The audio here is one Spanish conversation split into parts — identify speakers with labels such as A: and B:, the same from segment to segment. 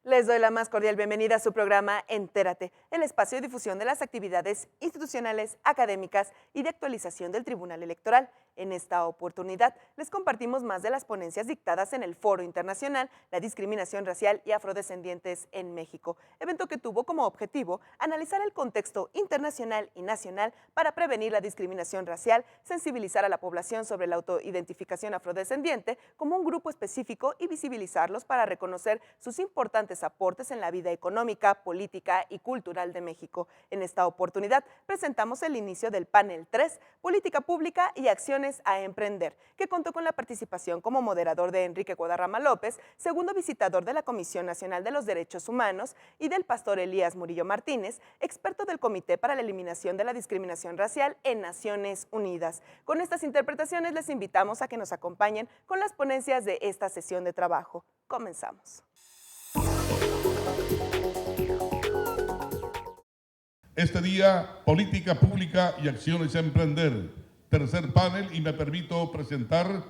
A: Les doy la más cordial bienvenida a su programa Entérate, el espacio de difusión de las actividades institucionales, académicas y de actualización del Tribunal Electoral. En esta oportunidad les compartimos más de las ponencias dictadas en el Foro Internacional La Discriminación Racial y Afrodescendientes en México, evento que tuvo como objetivo analizar el contexto internacional y nacional para prevenir la discriminación racial, sensibilizar a la población sobre la autoidentificación afrodescendiente como un grupo específico y visibilizarlos para reconocer sus importantes aportes en la vida económica, política y cultural de México. En esta oportunidad presentamos el inicio del panel 3, Política Pública y Acciones a Emprender, que contó con la participación como moderador de Enrique Guadarrama López, segundo visitador de la Comisión Nacional de los Derechos Humanos, y del pastor Elías Murillo Martínez, experto del Comité para la Eliminación de la Discriminación Racial en Naciones Unidas. Con estas interpretaciones les invitamos a que nos acompañen con las ponencias de esta sesión de trabajo. Comenzamos.
B: Este día, Política Pública y Acciones a Emprender. Tercer panel, y me permito presentar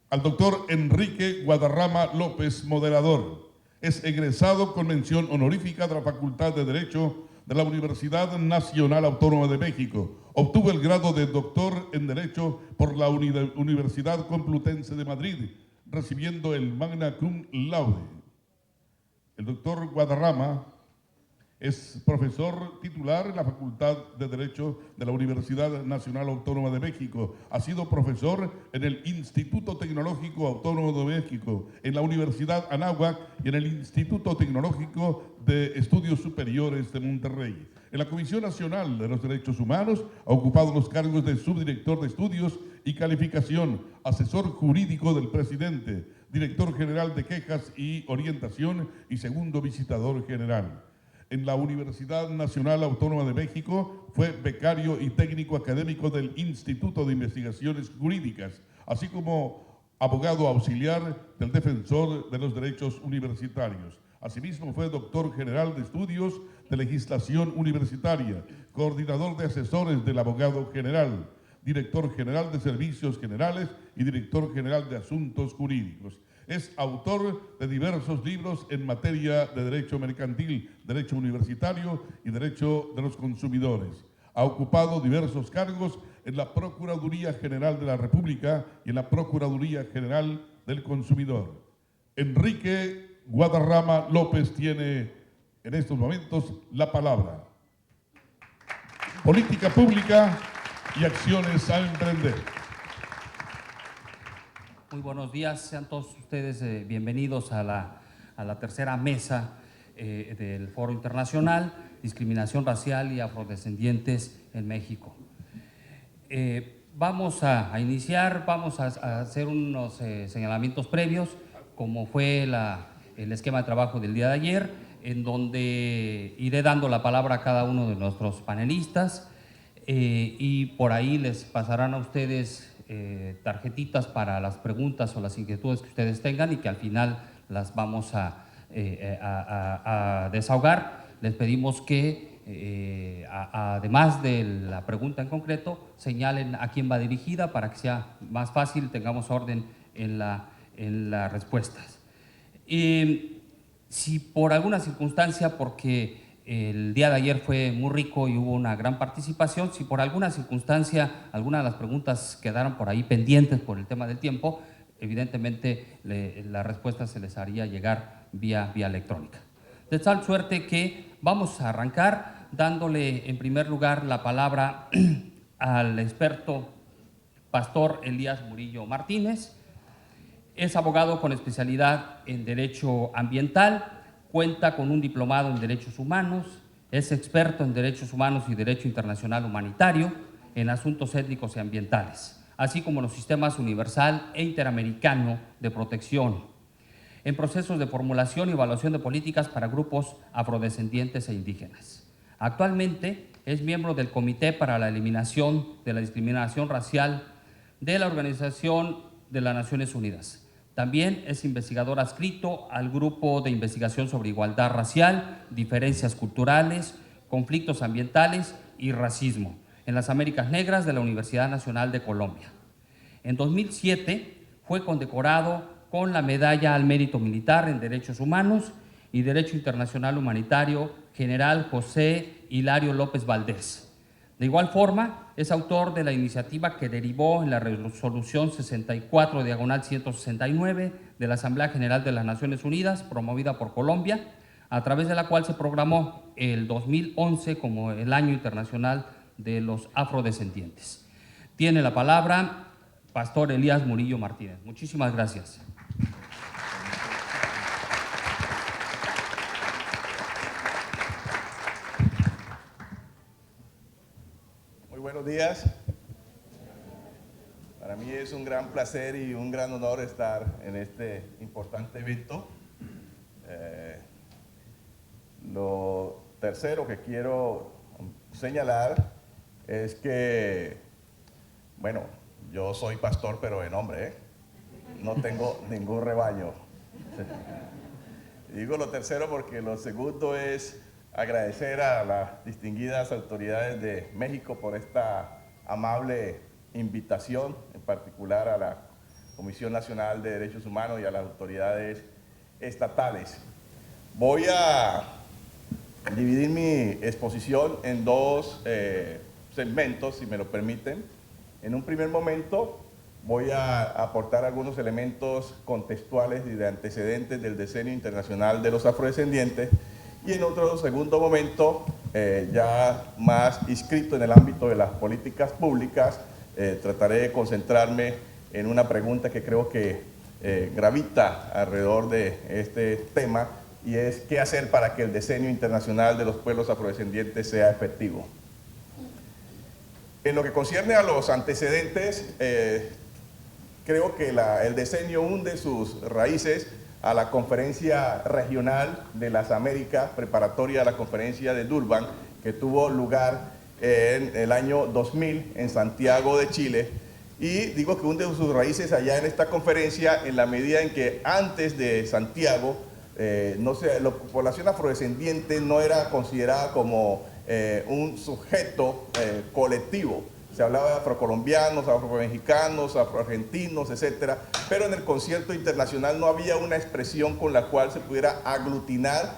B: al doctor Enrique Guadarrama López, moderador. Es egresado con mención honorífica de la Facultad de Derecho de la Universidad Nacional Autónoma de México. Obtuvo el grado de doctor en Derecho por la Universidad Complutense de Madrid, recibiendo el Magna Cum Laude. El doctor Guadarrama es profesor titular en la Facultad de Derecho de la Universidad Nacional Autónoma de México. Ha sido profesor en el Instituto Tecnológico Autónomo de México, en la Universidad Anáhuac y en el Instituto Tecnológico de Estudios Superiores de Monterrey. En la Comisión Nacional de los Derechos Humanos ha ocupado los cargos de subdirector de estudios y calificación, asesor jurídico del presidente, director general de quejas y orientación y segundo visitador general. En la Universidad Nacional Autónoma de México fue becario y técnico académico del Instituto de Investigaciones Jurídicas, así como abogado auxiliar del Defensor de los Derechos Universitarios. Asimismo, fue doctor general de estudios de legislación universitaria, coordinador de asesores del abogado general, director general de servicios generales y director general de asuntos jurídicos. Es autor de diversos libros en materia de derecho mercantil, derecho universitario y derecho de los consumidores. Ha ocupado diversos cargos en la Procuraduría General de la República y en la Procuraduría General del Consumidor. Enrique Guadarrama López tiene en estos momentos la palabra. Política Pública y Acciones a Emprender.
C: Muy buenos días, sean todos ustedes bienvenidos a la tercera mesa del Foro Internacional, Discriminación Racial y Afrodescendientes en México. Vamos a iniciar, vamos a hacer unos señalamientos previos, como fue el esquema de trabajo del día de ayer, en donde iré dando la palabra a cada uno de nuestros panelistas y por ahí les pasarán a ustedes tarjetitas para las preguntas o las inquietudes que ustedes tengan y que al final las vamos a desahogar. Les pedimos que, además de la pregunta en concreto, señalen a quién va dirigida para que sea más fácil, tengamos orden en las respuestas. Si por alguna circunstancia, porque el día de ayer fue muy rico y hubo una gran participación, si por alguna circunstancia alguna de las preguntas quedaron por ahí pendientes por el tema del tiempo, evidentemente la respuesta se les haría llegar vía electrónica. De tal suerte que vamos a arrancar dándole en primer lugar la palabra al experto pastor Elías Murillo Martínez. Es abogado con especialidad en Derecho Ambiental, cuenta con un diplomado en Derechos Humanos, es experto en Derechos Humanos y Derecho Internacional Humanitario, en asuntos étnicos y ambientales, así como en los sistemas universal e interamericano de protección, en procesos de formulación y evaluación de políticas para grupos afrodescendientes e indígenas. Actualmente es miembro del Comité para la Eliminación de la Discriminación Racial de la Organización de las Naciones Unidas. También es investigador adscrito al Grupo de Investigación sobre Igualdad Racial, Diferencias Culturales, Conflictos Ambientales y Racismo en las Américas Negras de la Universidad Nacional de Colombia. En 2007 fue condecorado con la Medalla al Mérito Militar en Derechos Humanos y Derecho Internacional Humanitario General José Hilario López Valdés. De igual forma, es autor de la iniciativa que derivó en la resolución 64/169 de la Asamblea General de las Naciones Unidas, promovida por Colombia, a través de la cual se programó el 2011 como el Año Internacional de los Afrodescendientes. Tiene la palabra Pastor Elías Murillo Martínez. Muchísimas gracias.
D: Buenos días. Para mí es un gran placer y un gran honor estar en este importante evento. Lo tercero que quiero señalar es que, bueno, yo soy pastor, pero de nombre, no tengo ningún rebaño. Digo lo tercero porque lo segundo es agradecer a las distinguidas autoridades de México por esta amable invitación, en particular a la Comisión Nacional de Derechos Humanos y a las autoridades estatales. Voy a dividir mi exposición en dos segmentos, si me lo permiten. En un primer momento voy a aportar algunos elementos contextuales y de antecedentes del Decenio Internacional de los Afrodescendientes, y en otro segundo momento, ya más inscrito en el ámbito de las políticas públicas, trataré de concentrarme en una pregunta que creo que gravita alrededor de este tema, y es ¿qué hacer para que el Decenio Internacional de los Pueblos Afrodescendientes sea efectivo? En lo que concierne a los antecedentes, creo que el decenio hunde sus raíces a la Conferencia Regional de las Américas, preparatoria a la Conferencia de Durban, que tuvo lugar en el año 2000 en Santiago de Chile. Y digo que hunde sus raíces allá en esta conferencia en la medida en que antes de Santiago, la población afrodescendiente no era considerada como un sujeto colectivo. Se hablaba de afrocolombianos, afromexicanos, afroargentinos, etc. Pero en el concierto internacional no había una expresión con la cual se pudiera aglutinar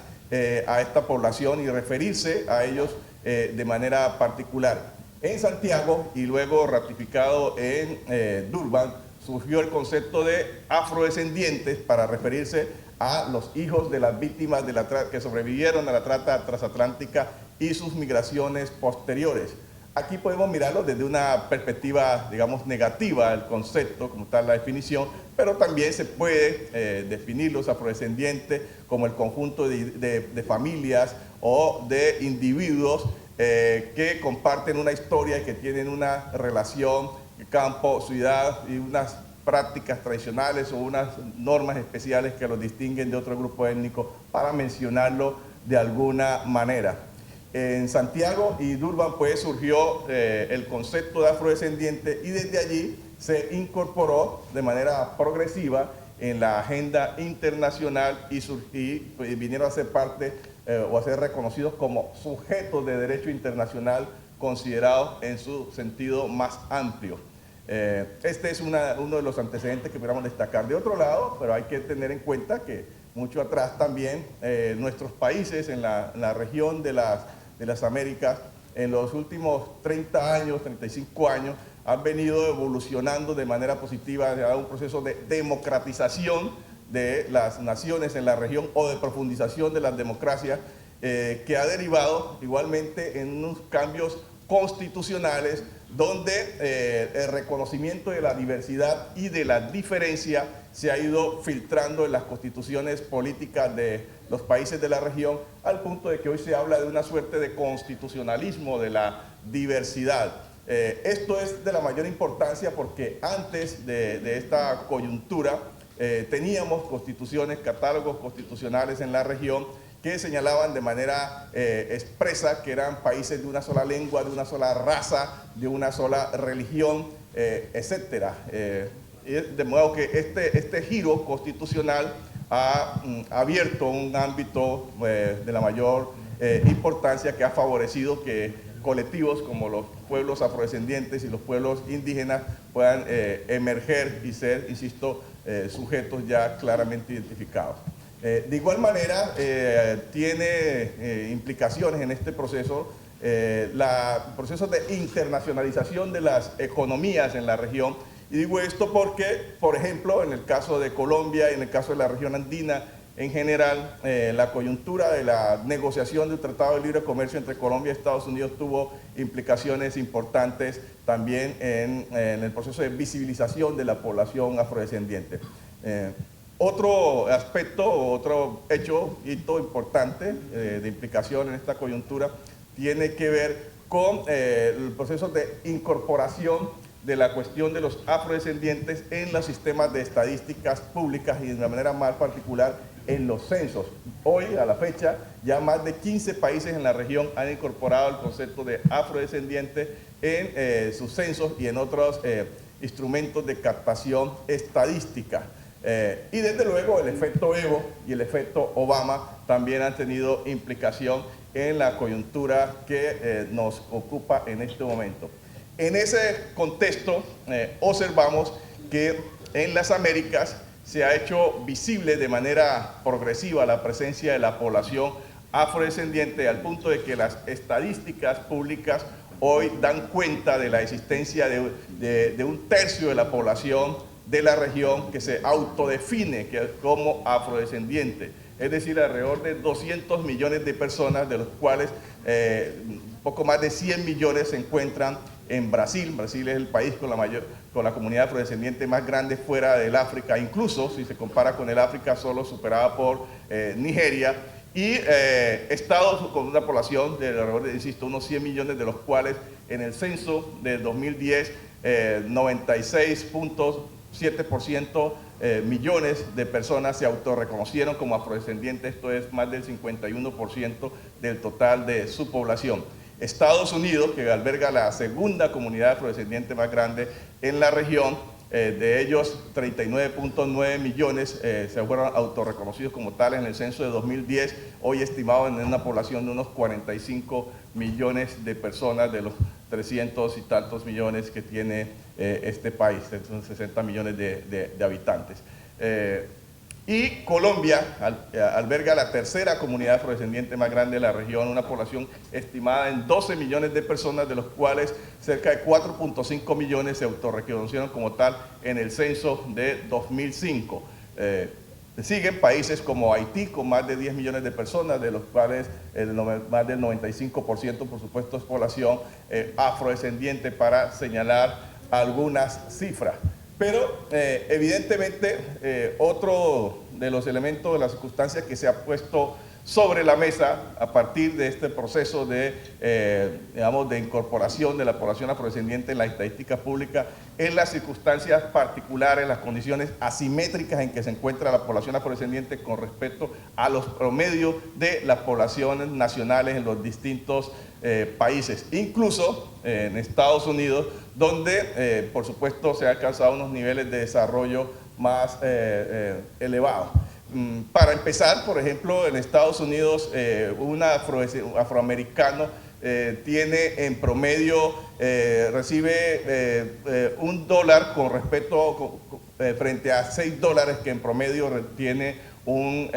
D: a esta población y referirse a ellos de manera particular. En Santiago y luego ratificado en Durban surgió el concepto de afrodescendientes para referirse a los hijos de las víctimas que sobrevivieron a la trata transatlántica y sus migraciones posteriores. Aquí podemos mirarlo desde una perspectiva, digamos, negativa, el concepto, como está la definición, pero también se puede definir los afrodescendientes como el conjunto de familias o de individuos que comparten una historia y que tienen una relación campo-ciudad y unas prácticas tradicionales o unas normas especiales que los distinguen de otro grupo étnico, para mencionarlo de alguna manera. En Santiago y Durban pues surgió el concepto de afrodescendiente, y desde allí se incorporó de manera progresiva en la agenda internacional y vinieron a ser parte o a ser reconocidos como sujetos de derecho internacional considerados en su sentido más amplio. Este es uno de los antecedentes que queremos destacar. De otro lado, pero hay que tener en cuenta que mucho atrás también nuestros países en la región de las Américas, en los últimos 30 años, 35 años, han venido evolucionando de manera positiva a un proceso de democratización de las naciones en la región o de profundización de las democracias, que ha derivado igualmente en unos cambios constitucionales donde el reconocimiento de la diversidad y de la diferencia se ha ido filtrando en las constituciones políticas de los países de la región, al punto de que hoy se habla de una suerte de constitucionalismo de la diversidad. Esto es de la mayor importancia porque antes de esta coyuntura teníamos constituciones, catálogos constitucionales en la región que señalaban de manera expresa que eran países de una sola lengua, de una sola raza, de una sola religión, etc. De modo que este giro constitucional ha abierto un ámbito de la mayor importancia, que ha favorecido que colectivos como los pueblos afrodescendientes y los pueblos indígenas puedan emerger y ser, insisto, sujetos ya claramente identificados. De igual manera, tiene implicaciones en este proceso procesos de internacionalización de las economías en la región. Y digo esto porque, por ejemplo, en el caso de Colombia y en el caso de la región andina en general, la coyuntura de la negociación del Tratado de Libre Comercio entre Colombia y Estados Unidos tuvo implicaciones importantes también en el proceso de visibilización de la población afrodescendiente. Otro aspecto, otro hito importante de implicación en esta coyuntura tiene que ver con el proceso de incorporación de la cuestión de los afrodescendientes en los sistemas de estadísticas públicas y de una manera más particular en los censos. Hoy, a la fecha, ya más de 15 países en la región han incorporado el concepto de afrodescendiente en sus censos y en otros instrumentos de captación estadística. Y desde luego el efecto Evo y el efecto Obama también han tenido implicación en la coyuntura que nos ocupa en este momento. En ese contexto observamos que en las Américas se ha hecho visible de manera progresiva la presencia de la población afrodescendiente, al punto de que las estadísticas públicas hoy dan cuenta de la existencia de un tercio de la población de la región que se autodefine como afrodescendiente, es decir, alrededor de 200 millones de personas, de los cuales poco más de 100 millones se encuentran en Brasil. Brasil es el país con la comunidad afrodescendiente más grande fuera del África, incluso si se compara con el África, solo superada por Nigeria, y estados con una población de alrededor de, insisto, unos 100 millones, de los cuales en el censo del 2010, 96.7% millones de personas se autorreconocieron como afrodescendientes, esto es más del 51% del total de su población. Estados Unidos, que alberga la segunda comunidad afrodescendiente más grande en la región, de ellos 39.9 millones se fueron autorreconocidos como tales en el censo de 2010, hoy estimado en una población de unos 45 millones de personas de los 300 y tantos millones que tiene este país, son 60 millones de habitantes. Y Colombia alberga la tercera comunidad afrodescendiente más grande de la región, una población estimada en 12 millones de personas, de los cuales cerca de 4.5 millones se autorreconocieron como tal en el censo de 2005. Siguen países como Haití, con más de 10 millones de personas, de los cuales más del 95%, por supuesto, es población afrodescendiente, para señalar algunas cifras. Pero evidentemente otro de los elementos, de las circunstancias que se ha puesto sobre la mesa a partir de este proceso de incorporación de la población afrodescendiente en la estadística pública es las circunstancias particulares, las condiciones asimétricas en que se encuentra la población afrodescendiente con respecto a los promedios de las poblaciones nacionales en los distintos países, incluso en Estados Unidos, donde por supuesto se han alcanzado unos niveles de desarrollo más elevados. Para empezar, por ejemplo, en Estados Unidos un afroamericano tiene en promedio, recibe $1 con respecto frente a $6 que en promedio tiene un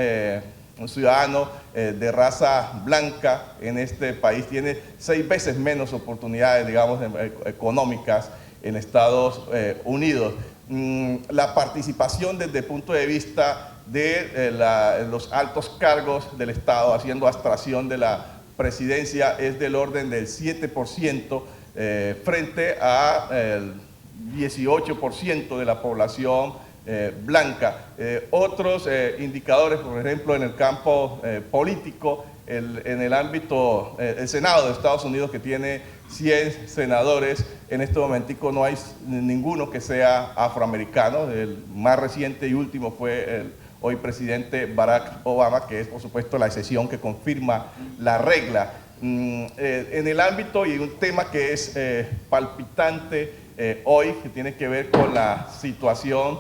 D: ciudadano de raza blanca en este país. Tiene 6 veces menos oportunidades, digamos, económicas en Estados Unidos. La participación desde el punto de vista de los altos cargos del Estado, haciendo abstracción de la presidencia, es del orden del 7% frente al 18% de la población blanca. Otros indicadores, por ejemplo, en el campo político, en el ámbito, el Senado de Estados Unidos, que tiene 100 senadores, en este momentico no hay ninguno que sea afroamericano. El más reciente y último fue hoy presidente Barack Obama, que es por supuesto la excepción que confirma la regla. En el ámbito y un tema que es palpitante hoy, que tiene que ver con la situación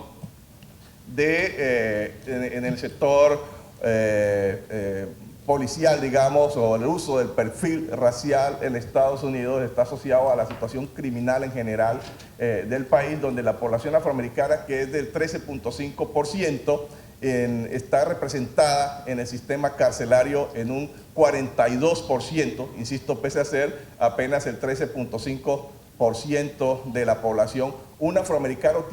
D: en el sector policial, digamos, o el uso del perfil racial en Estados Unidos, está asociado a la situación criminal en general del país, donde la población afroamericana, que es del 13.5%, está representada en el sistema carcelario en un 42%, insisto, pese a ser apenas el 13.5% de la población. Un afroamericano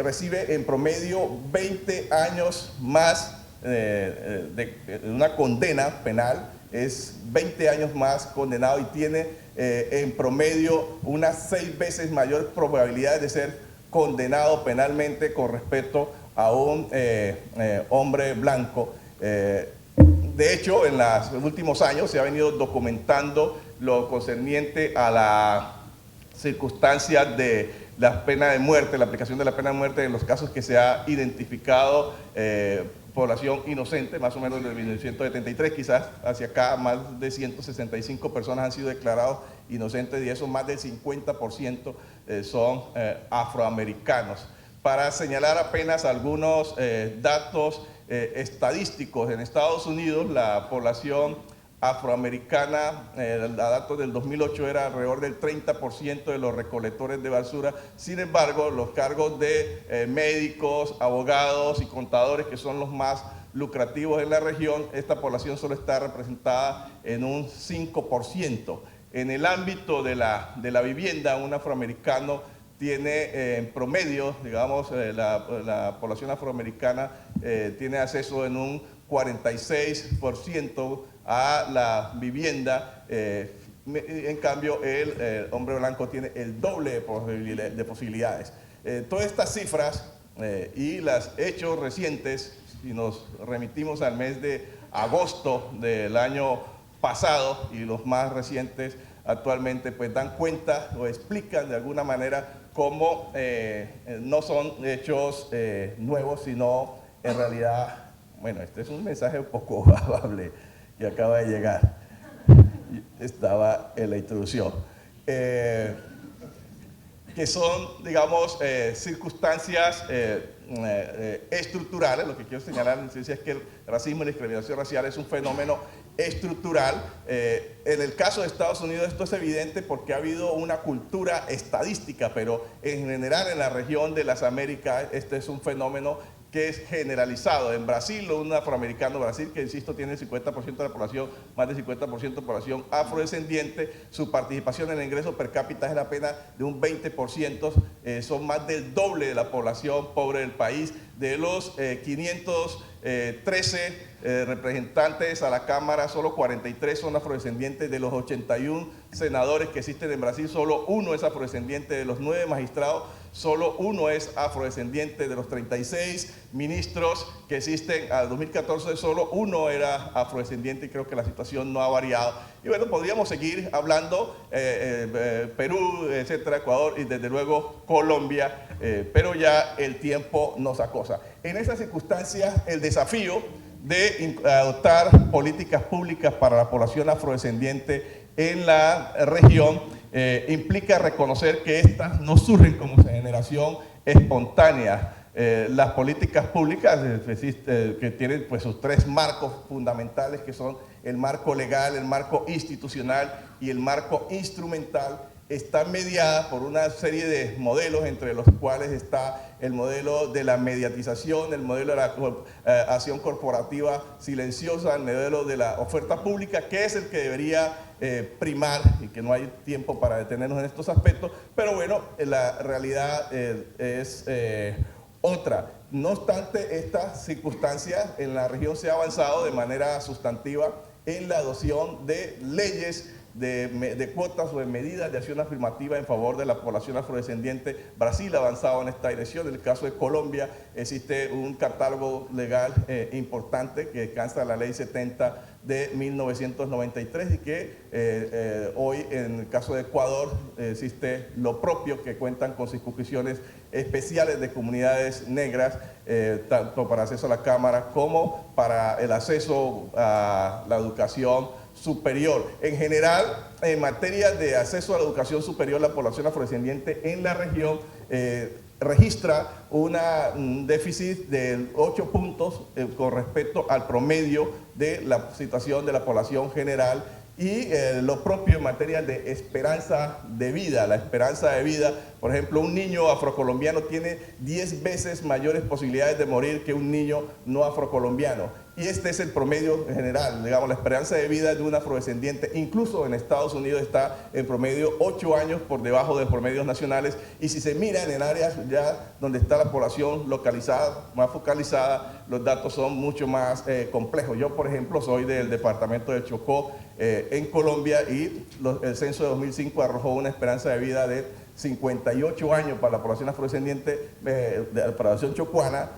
D: recibe en promedio 20 años más de una condena penal, es 20 años más condenado y tiene en promedio unas 6 veces mayor probabilidad de ser condenado penalmente con respecto a un hombre blanco. De hecho, en los últimos años se ha venido documentando lo concerniente a la circunstancia de la pena de muerte, la aplicación de la pena de muerte en los casos que se ha identificado población inocente, más o menos desde 1973, quizás hacia acá más de 165 personas han sido declarados inocentes y eso más del 50% son afroamericanos. Para señalar apenas algunos datos estadísticos, en Estados Unidos la población afroamericana, a datos del 2008, era alrededor del 30% de los recolectores de basura. Sin embargo, los cargos de médicos, abogados y contadores, que son los más lucrativos en la región, esta población solo está representada en un 5%. En el ámbito de la vivienda, un afroamericano tiene en promedio, digamos, la población afroamericana tiene acceso en un 46% a la vivienda, en cambio el hombre blanco tiene el doble de posibilidades. Todas estas cifras y los hechos recientes, si nos remitimos al mes de agosto del año pasado y los más recientes actualmente, pues dan cuenta o explican de alguna manera cómo no son hechos nuevos, sino en realidad, bueno, este es un mensaje un poco amable que acaba de llegar, estaba en la introducción, que son, digamos, circunstancias estructurales. Lo que quiero señalar es que el racismo y la discriminación racial es un fenómeno estructural. En el caso de Estados Unidos esto es evidente porque ha habido una cultura estadística, pero en general en la región de las Américas este es un fenómeno que es generalizado. En Brasil, un afroamericano de Brasil, que insisto tiene el 50% de la población, más del 50% de población afrodescendiente, su participación en el ingreso per cápita es apenas de un 20%, son más del doble de la población pobre del país. De los 513 representantes a la Cámara, solo 43 son afrodescendientes. De los 81 senadores que existen en Brasil, solo uno es afrodescendiente. De los 9 magistrados, solo uno es afrodescendiente. De los 36 ministros que existen al 2014, solo uno era afrodescendiente, y creo que la situación no ha variado. Y bueno, podríamos seguir hablando, Perú, etcétera, Ecuador y desde luego Colombia, pero ya el tiempo nos acosa. En esas circunstancias, el desafío de adoptar políticas públicas para la población afrodescendiente en la región implica reconocer que estas no surgen como generación espontánea. Las políticas públicas que tienen pues sus 3 marcos fundamentales, que son el marco legal, el marco institucional y el marco instrumental, están mediadas por una serie de modelos, entre los cuales está el modelo de la mediatización, el modelo de la acción corporativa silenciosa, el modelo de la oferta pública, que es el que debería primar, y que no hay tiempo para detenernos en estos aspectos, pero bueno, la realidad es otra. No obstante estas circunstancias, en la región se ha avanzado de manera sustantiva en la adopción de leyes de cuotas o de medidas de acción afirmativa en favor de la población afrodescendiente. Brasil ha avanzado en esta dirección. En el caso de Colombia existe un catálogo legal importante que alcanza la ley 70 de 1993 y que hoy en el caso de Ecuador existe lo propio, que cuentan con circunscripciones especiales de comunidades negras, tanto para acceso a la Cámara como para el acceso a la educación superior. En general, en materia de acceso a la educación superior, la población afrodescendiente en la región registra un déficit de 8 puntos con respecto al promedio de la situación de la población general, y lo propio en materia de esperanza de vida. La esperanza de vida, por ejemplo, un niño afrocolombiano tiene 10 veces mayores posibilidades de morir que un niño no afrocolombiano. Y este es el promedio general, digamos, la esperanza de vida de un afrodescendiente, incluso en Estados Unidos está en promedio 8 años por debajo de los promedios nacionales, y si se miran en áreas ya donde está la población localizada, más focalizada, los datos son mucho más complejos. Yo, por ejemplo, soy del departamento de Chocó, en Colombia, y el censo de 2005 arrojó una esperanza de vida de 58 años para la población afrodescendiente, de la población chocuana,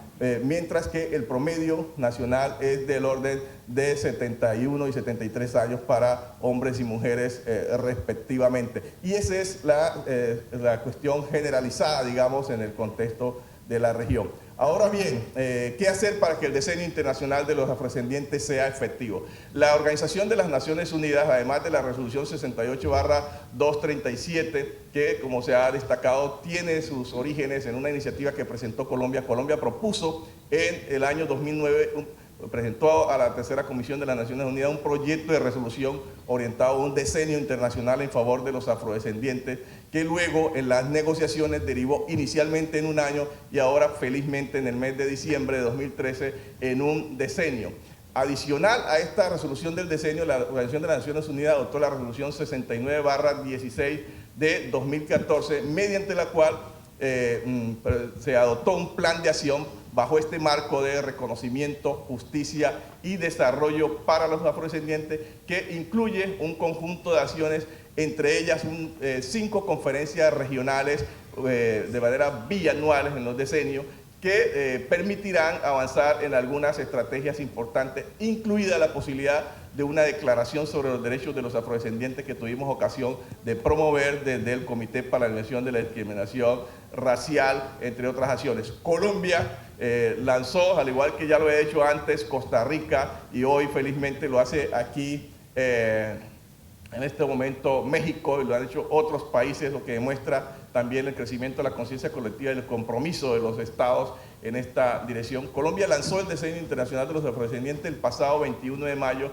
D: mientras que el promedio nacional es del orden de 71 y 73 años para hombres y mujeres respectivamente. Y esa es la cuestión generalizada, digamos, en el contexto de la región. Ahora bien, ¿qué hacer para que el Decenio Internacional de los Afrodescendientes sea efectivo? La Organización de las Naciones Unidas, además de la resolución 68/237, que, como se ha destacado, tiene sus orígenes en una iniciativa que presentó Colombia. Colombia propuso en el año 2009, presentó a la tercera Comisión de las Naciones Unidas un proyecto de resolución orientado a un decenio internacional en favor de los afrodescendientes, que luego en las negociaciones derivó inicialmente en un año y ahora felizmente en el mes de diciembre de 2013 en un decenio. Adicional a esta resolución del decenio, la Organización de las Naciones Unidas adoptó la resolución 69/16 de 2014, mediante la cual se adoptó un plan de acción bajo este marco de reconocimiento, justicia y desarrollo para los afrodescendientes, que incluye un conjunto de acciones, entre ellas 5 conferencias regionales de manera bianuales en los decenios, que permitirán avanzar en algunas estrategias importantes, incluida la posibilidad de una declaración sobre los derechos de los afrodescendientes que tuvimos ocasión de promover desde el Comité para la Eliminación de la Discriminación Racial, entre otras acciones. Colombia lanzó, al igual que ya lo he hecho antes, Costa Rica, y hoy felizmente lo hace aquí en este momento México, y lo han hecho otros países, lo que demuestra también el crecimiento de la conciencia colectiva y el compromiso de los estados en esta dirección. Colombia lanzó el Decenio Internacional de los Afrodescendientes el pasado 21 de mayo,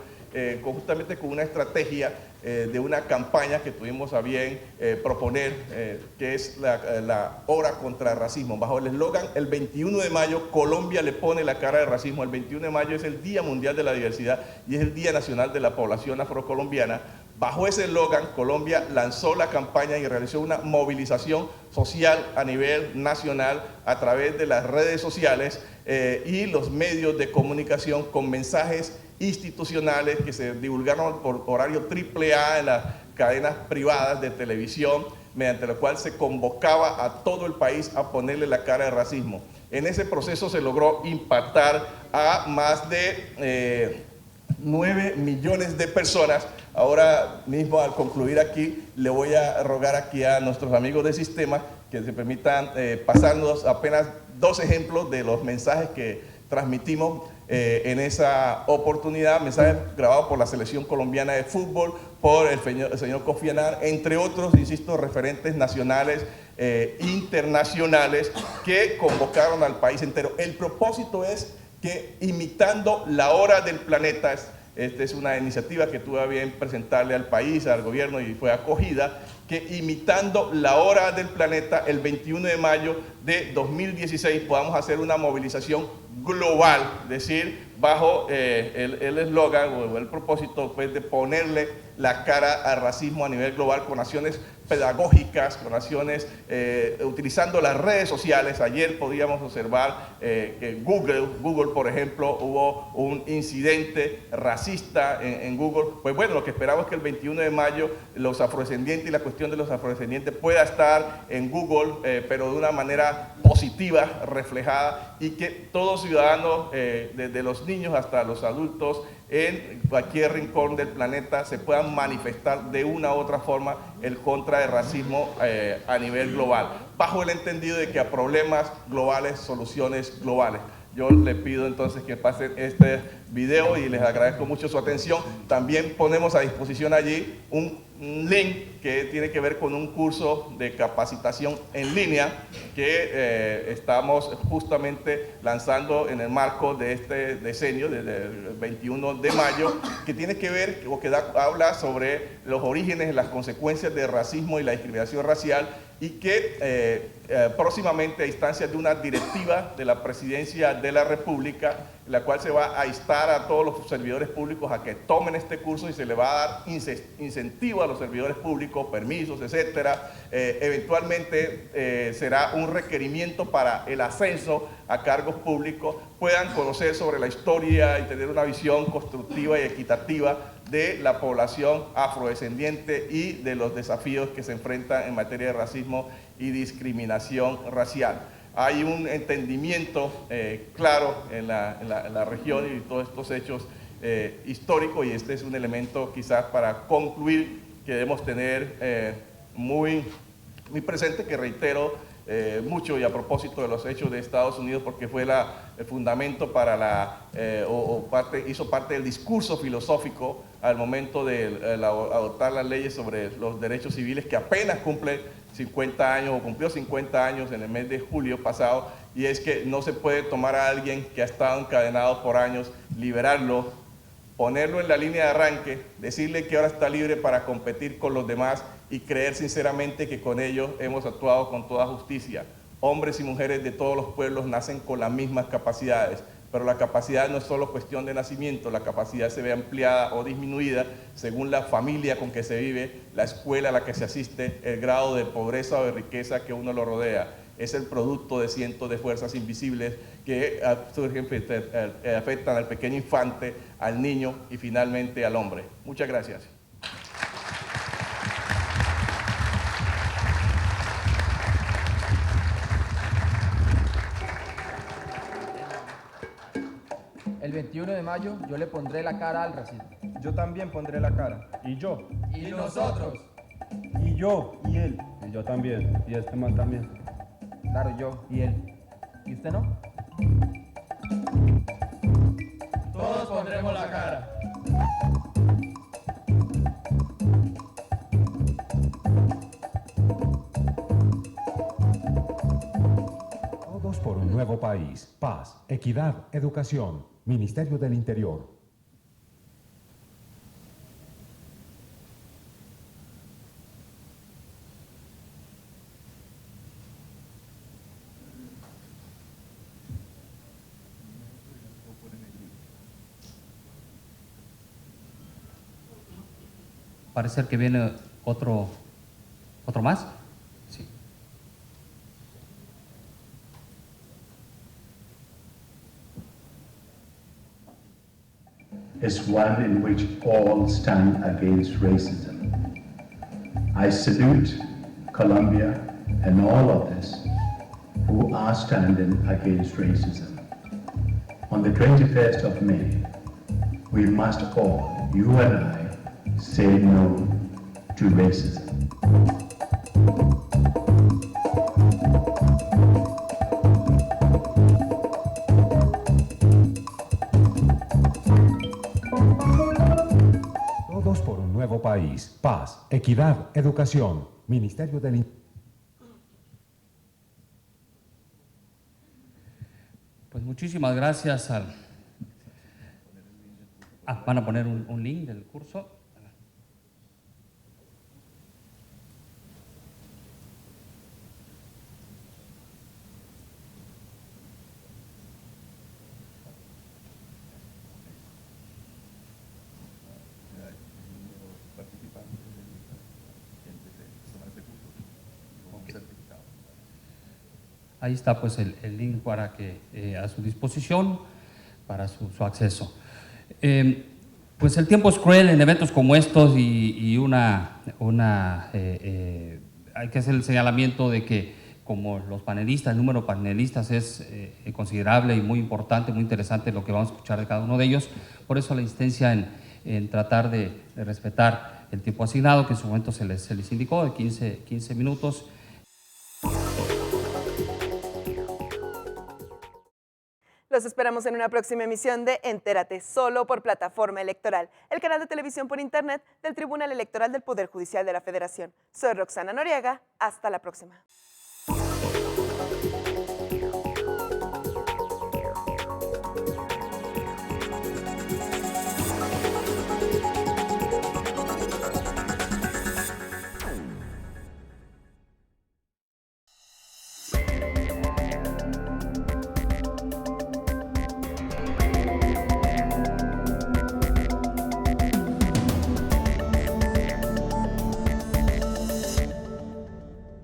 D: justamente con una estrategia de una campaña que tuvimos a bien proponer, que es la Hora contra el Racismo. Bajo el eslogan, el 21 de mayo Colombia le pone la cara al racismo. El 21 de mayo es el Día Mundial de la Diversidad y es el Día Nacional de la Población Afrocolombiana. Bajo ese eslogan, Colombia lanzó la campaña y realizó una movilización social a nivel nacional a través de las redes sociales y los medios de comunicación, con mensajes institucionales que se divulgaron por horario AAA en las cadenas privadas de televisión, mediante lo cual se convocaba a todo el país a ponerle la cara al racismo. En ese proceso se logró impactar a más de 9 millones de personas. Ahora mismo, al concluir aquí, le voy a rogar aquí a nuestros amigos del sistema que se permitan pasarnos apenas 2 ejemplos de los mensajes que transmitimos en esa oportunidad, mensajes grabados por la Selección Colombiana de Fútbol, por el señor Kofi Annan, entre otros, insisto, referentes nacionales, internacionales, que convocaron al país entero. El propósito es que, imitando la Hora del Planeta, esta es una iniciativa que tuve a bien presentarle al país, al gobierno, y fue acogida, que imitando la Hora del Planeta, el 21 de mayo de 2016 podamos hacer una movilización global, es decir, bajo el eslogan o el propósito, pues, de ponerle la cara al racismo a nivel global, con acciones pedagógicas, con acciones utilizando las redes sociales. Ayer podíamos observar que Google, por ejemplo, hubo un incidente racista en Google. Pues bueno, lo que esperamos es que el 21 de mayo los afrodescendientes y la cuestión de los afrodescendientes pueda estar en Google, pero de una manera positiva, reflejada, y que todos ciudadanos, desde los niños hasta los adultos, en cualquier rincón del planeta se puedan manifestar de una u otra forma el contra del racismo a nivel global, bajo el entendido de que a problemas globales, soluciones globales. Yo le pido entonces que pasen este video y les agradezco mucho su atención. También ponemos a disposición allí un link que tiene que ver con un curso de capacitación en línea que estamos justamente lanzando en el marco de este decenio, desde el 21 de mayo, que tiene que ver o que habla sobre los orígenes y las consecuencias del racismo y la discriminación racial, y que próximamente a instancias de una directiva de la Presidencia de la República, la cual se va a instar a todos los servidores públicos a que tomen este curso y se le va a dar incentivo a los servidores públicos, permisos, etcétera. Eventualmente será un requerimiento para el ascenso a cargos públicos, puedan conocer sobre la historia y tener una visión constructiva y equitativa de la población afrodescendiente y de los desafíos que se enfrentan en materia de racismo y discriminación racial. Hay un entendimiento claro en la región y todos estos hechos históricos, y este es un elemento quizás para concluir que debemos tener muy presente, que reitero mucho y a propósito de los hechos de Estados Unidos, porque fue el fundamento para hizo parte del discurso filosófico al momento de adoptar las leyes sobre los derechos civiles, que apenas cumple 50 años o cumplió 50 años en el mes de julio pasado, y es que no se puede tomar a alguien que ha estado encadenado por años, liberarlo, ponerlo en la línea de arranque, decirle que ahora está libre para competir con los demás y creer sinceramente que con ellos hemos actuado con toda justicia. Hombres y mujeres de todos los pueblos nacen con las mismas capacidades, pero la capacidad no es solo cuestión de nacimiento, la capacidad se ve ampliada o disminuida según la familia con que se vive, la escuela a la que se asiste, el grado de pobreza o de riqueza que uno lo rodea. Es el producto de cientos de fuerzas invisibles que surgen, afectan al pequeño infante, al niño y finalmente al hombre. Muchas gracias.
E: El 21 de mayo yo le pondré la cara al racismo.
F: Yo también pondré la cara. Y yo.
E: Y nosotros.
F: Y yo. Y él. Y yo también. Y este man también.
E: Claro, yo y él. ¿Y usted no?
G: Todos pondremos la cara.
H: Todos por un nuevo país. Paz, equidad, educación. Ministerio del Interior.
C: Parece que viene otro más. Sí.
I: Is one in which all stand against racism. I salute Colombia and all others who are standing against racism. On the 21st of May, we must all, you and I, say no to racism.
H: Todos por un nuevo país. Paz, equidad, educación. Ministerio del Interior.
C: Pues muchísimas gracias van a poner un link del curso. Ahí está pues el link para que a su disposición para su acceso. Pues el tiempo es cruel en eventos como estos y hay que hacer el señalamiento de que como los panelistas, el número de panelistas es considerable y muy importante, muy interesante lo que vamos a escuchar de cada uno de ellos. Por eso la insistencia en tratar de respetar el tiempo asignado, que en su momento se les indicó, de 15 minutos.
A: Los esperamos en una próxima emisión de Entérate, solo por Plataforma Electoral, el canal de televisión por internet del Tribunal Electoral del Poder Judicial de la Federación. Soy Roxana Noriega, hasta la próxima.